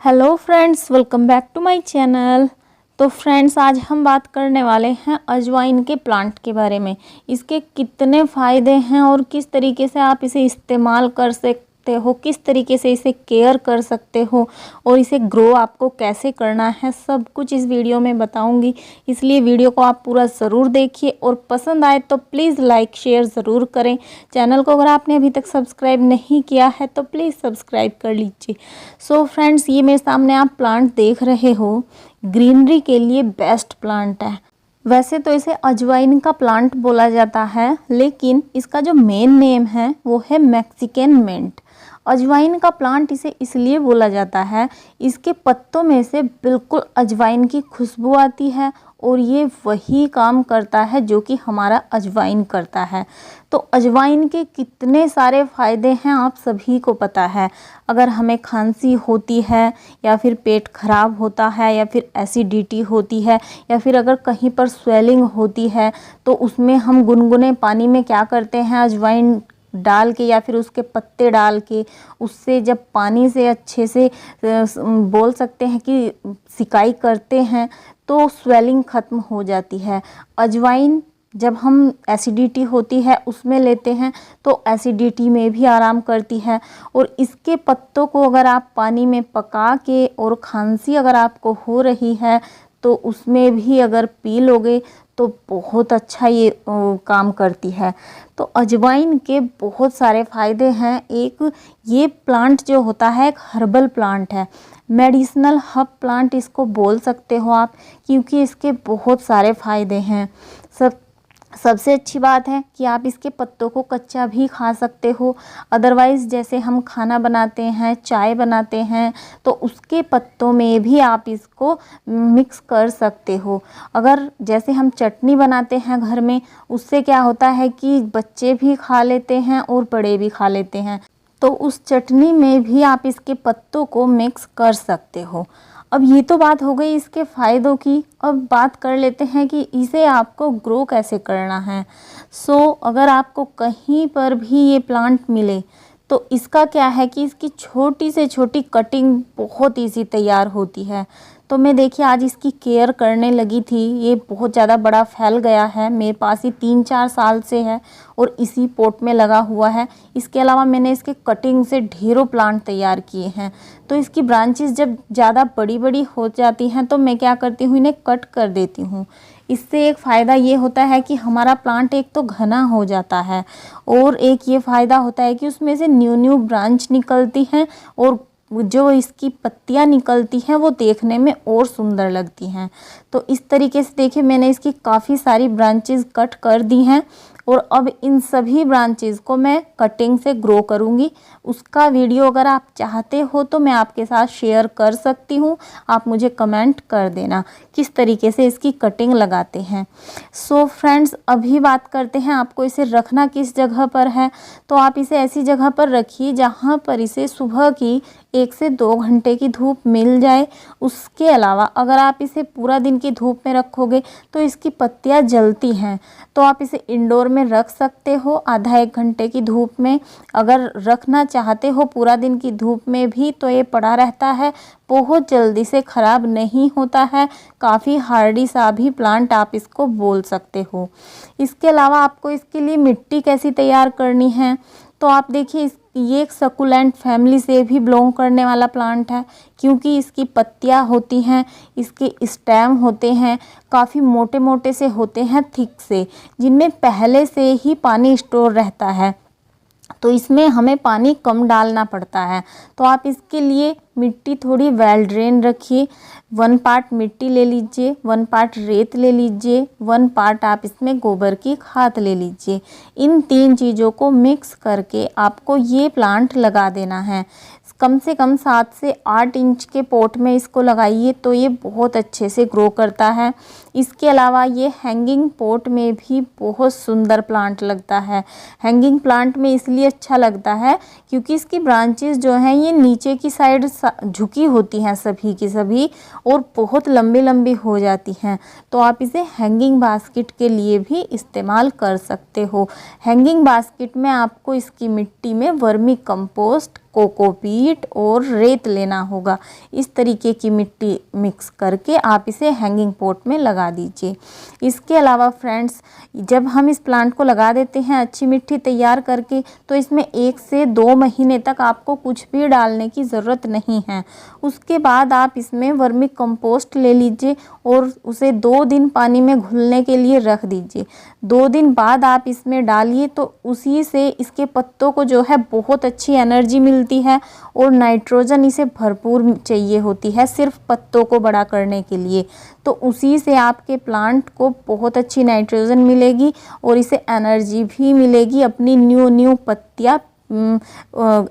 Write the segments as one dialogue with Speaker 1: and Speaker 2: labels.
Speaker 1: Hello friends, welcome back to my channel. तो friends, आज हम बात करने वाले हैं अजवाइन के प्लांट के बारे में। इसके कितने फ़ायदे हैं और किस तरीके से आप इसे इस्तेमाल कर सकते हो, किस तरीके से इसे केयर कर सकते हो और इसे ग्रो आपको कैसे करना है, सब कुछ इस वीडियो में बताऊंगी। इसलिए वीडियो को आप पूरा ज़रूर देखिए और पसंद आए तो प्लीज़ लाइक शेयर ज़रूर करें। चैनल को अगर आपने अभी तक सब्सक्राइब नहीं किया है तो प्लीज़ सब्सक्राइब कर लीजिए। सो फ्रेंड्स, ये मेरे सामने आप प्लांट देख रहे हो, ग्रीनरी के लिए बेस्ट प्लांट है। वैसे तो इसे अजवाइन का प्लांट बोला जाता है, लेकिन इसका जो मेन नेम है वो है मैक्सिकन मिंट। अजवाइन का प्लांट इसे इसलिए बोला जाता है, इसके पत्तों में से बिल्कुल अजवाइन की खुशबू आती है और ये वही काम करता है जो कि हमारा अजवाइन करता है। तो अजवाइन के कितने सारे फ़ायदे हैं आप सभी को पता है। अगर हमें खांसी होती है या फिर पेट खराब होता है या फिर एसिडिटी होती है या फिर अगर कहीं पर स्वेलिंग होती है तो उसमें हम गुनगुने पानी में क्या करते हैं, अजवाइन डाल के या फिर उसके पत्ते डाल के उससे जब पानी से अच्छे से बोल सकते हैं कि सिकाई करते हैं तो स्वेलिंग ख़त्म हो जाती है। अजवाइन जब हम एसिडिटी होती है उसमें लेते हैं तो एसिडिटी में भी आराम करती है। और इसके पत्तों को अगर आप पानी में पका के और खांसी अगर आपको हो रही है तो उसमें भी अगर पी लोगे तो बहुत अच्छा ये काम करती है। तो अजवाइन के बहुत सारे फ़ायदे हैं। एक ये प्लांट जो होता है एक हर्बल प्लांट है, मेडिसिनल हर्ब प्लांट इसको बोल सकते हो आप, क्योंकि इसके बहुत सारे फ़ायदे हैं। सबसे अच्छी बात है कि आप इसके पत्तों को कच्चा भी खा सकते हो। अदरवाइज़ जैसे हम खाना बनाते हैं, चाय बनाते हैं, तो उसके पत्तों में भी आप इसको मिक्स कर सकते हो। अगर जैसे हम चटनी बनाते हैं घर में, उससे क्या होता है कि बच्चे भी खा लेते हैं और बड़े भी खा लेते हैं, तो उस चटनी में भी आप इसके पत्तों को मिक्स कर सकते हो। अब ये तो बात हो गई इसके फ़ायदों की। अब बात कर लेते हैं कि इसे आपको ग्रो कैसे करना है। अगर आपको कहीं पर भी ये प्लांट मिले तो इसका क्या है कि इसकी छोटी से छोटी कटिंग बहुत ईजी तैयार होती है। तो मैं देखिए आज इसकी केयर करने लगी थी, ये बहुत ज़्यादा बड़ा फैल गया है, मेरे पास ही 3-4 साल से है और इसी पोट में लगा हुआ है। इसके अलावा मैंने इसके कटिंग से ढेरों प्लांट तैयार किए हैं। तो इसकी ब्रांचेस जब ज़्यादा बड़ी बड़ी हो जाती हैं तो मैं क्या करती हूँ, इन्हें कट कर देती हूँ। इससे एक फ़ायदा ये होता है कि हमारा प्लांट एक तो घना हो जाता है और एक ये फ़ायदा होता है कि उसमें से न्यू न्यू ब्रांच निकलती हैं और जो इसकी पत्तियां निकलती हैं वो देखने में और सुंदर लगती हैं। तो इस तरीके से देखिए मैंने इसकी काफ़ी सारी ब्रांचेस कट कर दी हैं और अब इन सभी ब्रांचेस को मैं कटिंग से ग्रो करूँगी। उसका वीडियो अगर आप चाहते हो तो मैं आपके साथ शेयर कर सकती हूँ, आप मुझे कमेंट कर देना किस तरीके से इसकी कटिंग लगाते हैं। फ्रेंड्स, अभी बात करते हैं आपको इसे रखना किस जगह पर है। तो आप इसे ऐसी जगह पर रखिए जहाँ पर इसे सुबह की 1 से 2 घंटे की धूप मिल जाए। उसके अलावा अगर आप इसे पूरा दिन की धूप में रखोगे तो इसकी पत्तियां जलती हैं, तो आप इसे इंडोर में रख सकते हो आधा 1 घंटे की धूप में। अगर रखना चाहते हो पूरा दिन की धूप में भी तो ये पड़ा रहता है, बहुत जल्दी से ख़राब नहीं होता है। काफ़ी हार्डी सा भी प्लांट आप इसको बोल सकते हो। इसके अलावा आपको इसके लिए मिट्टी कैसी तैयार करनी है, तो आप देखिए ये एक सकुलेंट फैमिली से भी बिलोंग करने वाला प्लांट है, क्योंकि इसकी पत्तियां होती हैं, इसके स्टेम होते हैं, काफ़ी मोटे मोटे से होते हैं, थिक से, जिनमें पहले से ही पानी स्टोर रहता है। तो इसमें हमें पानी कम डालना पड़ता है। तो आप इसके लिए मिट्टी थोड़ी वेल ड्रेन रखिए। 1 पार्ट मिट्टी ले लीजिए, 1 पार्ट रेत ले लीजिए, 1 पार्ट आप इसमें गोबर की खाद ले लीजिए। इन 3 चीज़ों को मिक्स करके आपको ये प्लांट लगा देना है। कम से कम 7 से 8 इंच के पॉट में इसको लगाइए तो ये बहुत अच्छे से ग्रो करता है। इसके अलावा ये हैंगिंग पॉट में भी बहुत सुंदर प्लांट लगता है। हैंगिंग प्लांट में इसलिए अच्छा लगता है क्योंकि इसकी ब्रांचेस जो हैं ये नीचे की साइड झुकी होती हैं सभी की सभी, और बहुत लंबी लंबी हो जाती हैं। तो आप इसे हैंगिंग बास्केट के लिए भी इस्तेमाल कर सकते हो। हैंगिंग बास्केट में आपको इसकी मिट्टी में वर्मी कंपोस्ट, कोकोपीट और रेत लेना होगा। इस तरीके की मिट्टी मिक्स करके आप इसे हैंगिंग पॉट में लगा दीजिए। इसके अलावा फ्रेंड्स, जब हम इस प्लांट को लगा देते हैं अच्छी मिट्टी तैयार करके, तो इसमें 1 से 2 महीने तक आपको कुछ भी डालने की ज़रूरत नहीं है। उसके बाद आप इसमें वर्मी कंपोस्ट ले लीजिए और उसे 2 दिन पानी में घुलने के लिए रख दीजिए। 2 दिन बाद आप इसमें डालिए तो उसी से इसके पत्तों को जो है बहुत अच्छी एनर्जी मिलती है और नाइट्रोजन इसे भरपूर चाहिए होती है सिर्फ पत्तों को बड़ा करने के लिए। तो उसी से आपके प्लांट को बहुत अच्छी नाइट्रोजन मिलेगी और इसे एनर्जी भी मिलेगी अपनी न्यू पत्तियाँ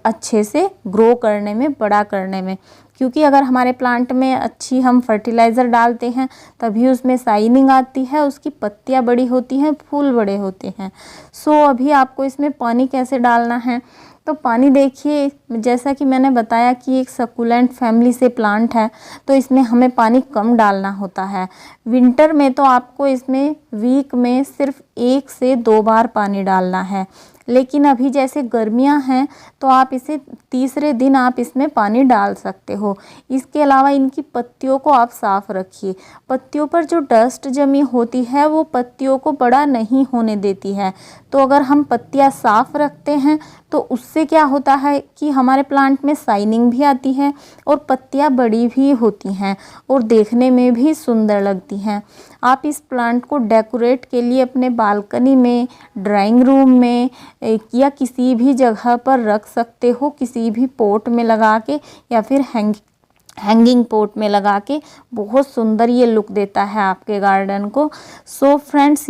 Speaker 1: अच्छे से ग्रो करने में, बड़ा करने में। क्योंकि अगर हमारे प्लांट में अच्छी हम फर्टिलाइज़र डालते हैं तभी उसमें शाइनिंग आती है, उसकी पत्तियां बड़ी होती हैं, फूल बड़े होते हैं। सो अभी आपको इसमें पानी कैसे डालना है, तो पानी देखिए, जैसा कि मैंने बताया कि एक सकुलेंट फैमिली से प्लांट है तो इसमें हमें पानी कम डालना होता है। विंटर में तो आपको इसमें वीक में सिर्फ 1 से 2 बार पानी डालना है, लेकिन अभी जैसे गर्मियां हैं तो आप इसे तीसरे दिन आप इसमें पानी डाल सकते हो। इसके अलावा इनकी पत्तियों को आप साफ़ रखिए। पत्तियों पर जो डस्ट जमी होती है वो पत्तियों को बड़ा नहीं होने देती है। तो अगर हम पत्तियां साफ़ रखते हैं तो उससे क्या होता है कि हमारे प्लांट में शाइनिंग भी आती है और पत्तियां बड़ी भी होती हैं और देखने में भी सुंदर लगती हैं। आप इस प्लांट को डेकोरेट के लिए अपने बालकनी में, ड्राइंग रूम में या किसी भी जगह पर रख सकते हो, किसी भी पॉट में लगा के या फिर हैंगिंग पॉट में लगा के। बहुत सुंदर ये लुक देता है आपके गार्डन को। सो फ्रेंड्स,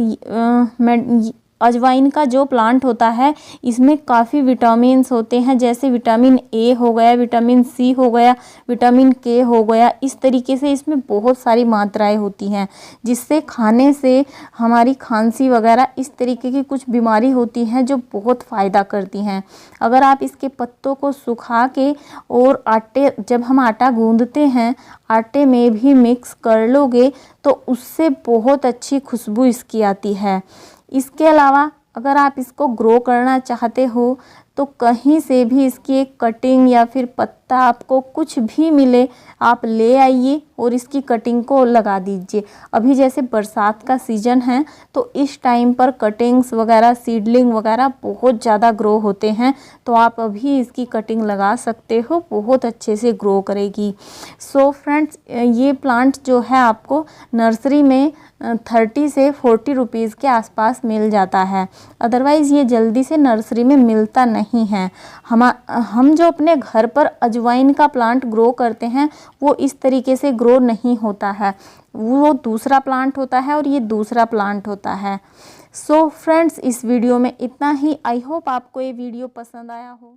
Speaker 1: अजवाइन का जो प्लांट होता है इसमें काफ़ी विटामिन्स होते हैं, जैसे विटामिन ए हो गया, विटामिन सी हो गया, विटामिन के हो गया। इस तरीके से इसमें बहुत सारी मात्राएं होती हैं जिससे खाने से हमारी खांसी वगैरह इस तरीके की कुछ बीमारी होती हैं जो बहुत फ़ायदा करती हैं। अगर आप इसके पत्तों को सुखा के और आटे, जब हम आटा गूंदते हैं आटे में भी मिक्स कर लोगे तो उससे बहुत अच्छी खुशबू इसकी आती है। इसके अलावा अगर आप इसको ग्रो करना चाहते हो तो कहीं से भी इसकी एक कटिंग या फिर पत्ता आपको कुछ भी मिले आप ले आइए और इसकी कटिंग को लगा दीजिए। अभी जैसे बरसात का सीज़न है तो इस टाइम पर कटिंग्स वगैरह, सीडलिंग वगैरह बहुत ज़्यादा ग्रो होते हैं, तो आप अभी इसकी कटिंग लगा सकते हो, बहुत अच्छे से ग्रो करेगी। सो फ्रेंड्स, ये प्लांट जो है आपको नर्सरी में 30 से 40 रुपीज़ के आसपास मिल जाता है। अदरवाइज़ ये जल्दी से नर्सरी में मिलता नहीं है। हम जो अपने घर पर अजवाइन का प्लांट ग्रो करते हैं वो इस तरीके से ग्रो नहीं होता है, वो दूसरा प्लांट होता है और ये दूसरा प्लांट होता है। सो फ्रेंड्स, इस वीडियो में इतना ही। आई होप आपको ये वीडियो पसंद आया हो।